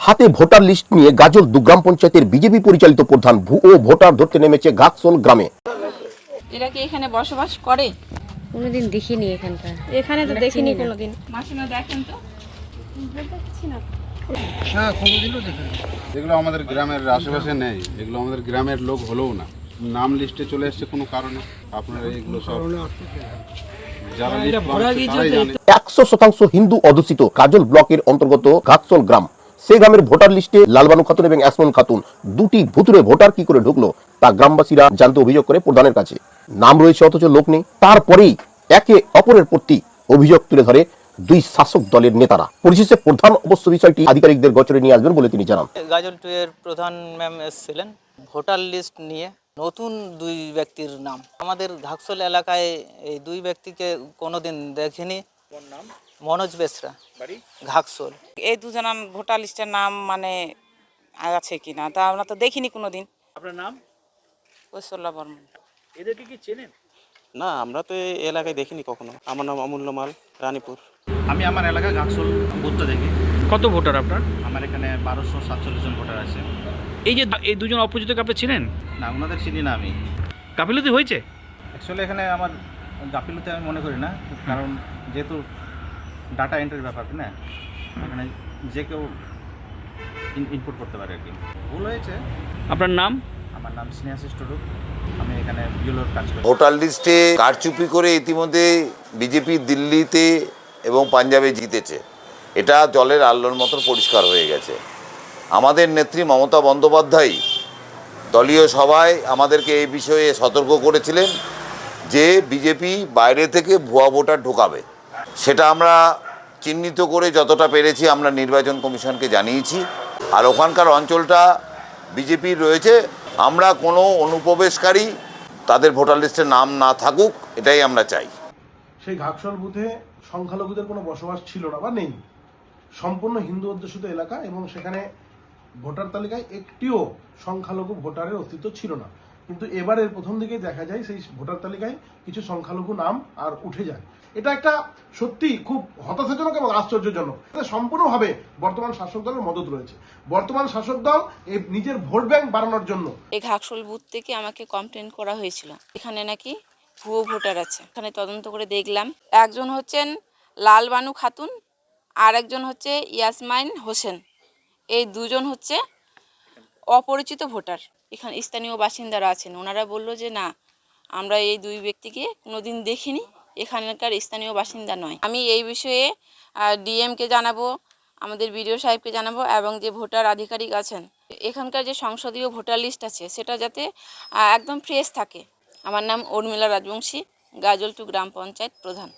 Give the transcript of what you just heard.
হাতে voter list নিয়ে গাজল দুগ্রাম পঞ্চায়েতের বিজেপি পরিচালিত প্রধান ভুয়ো ভোটার ধরতে নেমেছে ঘাটশোল গ্রামে। এরা কি এখানে বসবাস করে? কোনোদিন দেখিনি এখানকার, এখানে তো দেখিনি কোনোদিন। মাসিমা দেখেন তো। হ্যাঁ, কোনোদিনও দেখিনি। এগুলো আমাদের গ্রামের আশেপাশে নেই, এগুলো আমাদের গ্রামের লোক হলেও না, নাম লিস্টে চলে এসছে কোনো কারণে। আপনারা এগুলো সব যারা লিস্ট বানাচ্ছে তারাই জানে। 100% হিন্দু অধ্যুষিত গাজল ব্লকের অন্তর্গত ঘাটশোল গ্রাম। সেই গ্রামের ভোটার লিস্টে লালবানু খাতুন এবং অ্যাসমন খাতুন দুটি ভুতুরে ভোটার কি করে ঢুকলো তা গ্রামবাসীরা জানতে অভিযোগ করে প্রধানের কাছে। নাম রয়েছে অথচ লোক নেই। তারপরেই একে অপরের প্রতি অভিযোগ তুলে ধরে দুই শাসক দলের নেতারা। পরিশেষে প্রধান অবশ্য বিষয়টি আধিকারিকদের গোচরে নিয়ে আসবেন বলে তিনি জানান। গাজল 2 এর প্রধান ম্যাম এসেছিলেন ভোটার লিস্ট নিয়ে, নতুন দুই ব্যক্তির নাম। আমাদের ঘাটশোল এলাকায় এই দুই ব্যক্তিকে কোনোদিন দেখিনি। মনোজ বেসরা, ঘাটশোল। এই দুজনের ভোটার লিস্টের নাম মানে আছে কিনা তা আমরা তো দেখিনি কোনোদিন। আপনার নাম? কৈশল্যা বর্মন। এদেরকে কি চেনেন? না, আমরা তো এই এলাকায় দেখিনি কখনো। আমার নাম অমূল্য মাল, রানীপুর। আমি আমার এলাকা ঘাটশোল বুথটা দেখি। কত ভোটার আপনার? আমার এখানে 1247 জন ভোটার আছে। এই যে এই দুজন অপরিচিতকে আপনি চিনেন? না, ওনাদের চিনি না আমি। গাফিলতি হয়েছে? অ্যাকচুয়ালি এখানে আমার গাফিলতি আমি মনে করি না, কারণ যেহেতু ডাটা এন্ট্রির ব্যাপার না, এখানে যে কেউ ইনপুট করতে পারে আর কি। ভুল হয়েছে। আপনার নাম? আমার নাম স্নেহাশিস টুডু, আমি এখানে বিউলোর কাজ করি। ভোটার লিস্টে কারচুপি করে ইতিমধ্যে বিজেপি দিল্লিতে এবং পাঞ্জাবে জিতেছে, এটা জলের আলোর মতন পরিষ্কার হয়ে গেছে। আমাদের নেত্রী মমতা বন্দ্যোপাধ্যায় দলীয় সভায় আমাদেরকে এই বিষয়ে সতর্ক করেছিলেন যে বিজেপি বাইরে থেকে ভুয়া ভোটার ঢোকাবে। সেটা আমরা চিহ্নিত করে যতটা পেরেছি আমরা নির্বাচন কমিশনকে জানিয়েছি। আর ওখানকার অঞ্চলটা বিজেপির রয়েছে, আমরা কোনো অনুপ্রবেশকারী তাদের ভোটার লিস্টে নাম না থাকুক, এটাই আমরা চাই। সেই ঘাটশোল বুথে সংখ্যালঘুদের কোনো বসবাস ছিল না বা নেই, সম্পূর্ণ হিন্দু অধ্যুষিত এলাকা, এবং সেখানে ভোটার তালিকায় একটিও সংখ্যালঘু ভোটারের অস্তিত্ব ছিল না। কিন্তু এবারের প্রথম দিকে দেখা যায় সেই ভোটার তালিকায় কিছু সংখ্যালঘু নাম আর উঠে যায়। এটা একটা সত্যি খুব হতাশাজনক এবং আশ্চর্যজনক। সম্পূর্ণভাবে বর্তমান শাসক দলের মদত রয়েছে। বর্তমান শাসক দল এই নিজের ভোট ব্যাংক বাড়ানোর জন্য এই ঘাটশোল বুথ থেকে আমাকে কমপ্লেন করা হয়েছিল এখানে নাকি ভুয়ো ভোটার আছে। এখানে তদন্ত করে দেখলাম একজন হচ্ছেন লালবানু খাতুন আর একজন হচ্ছে ইয়াসমাইন হোসেন। এই দুজন হচ্ছে অপরিচিত ভোটার। এখানে স্থানীয় বাসিন্দারা আছেন, ওনারা বলল যে না, আমরা এই দুই ব্যক্তিকে কোনোদিন দেখিনি, এখানকার স্থানীয় বাসিন্দা নয়। আমি এই বিষয়ে ডিএমকে জানাবো, আমাদের বিডিও সাহেবকে জানাবো, এবং যে ভোটার আধিকারিক আছেন এখানকার যে সংসদীয় ভোটার লিস্ট আছে সেটা যাতে একদম ফ্রেশ থাকে। আমার নাম উর্মিলা রাজবংশী, গাজল 2 গ্রাম পঞ্চায়েত প্রধান।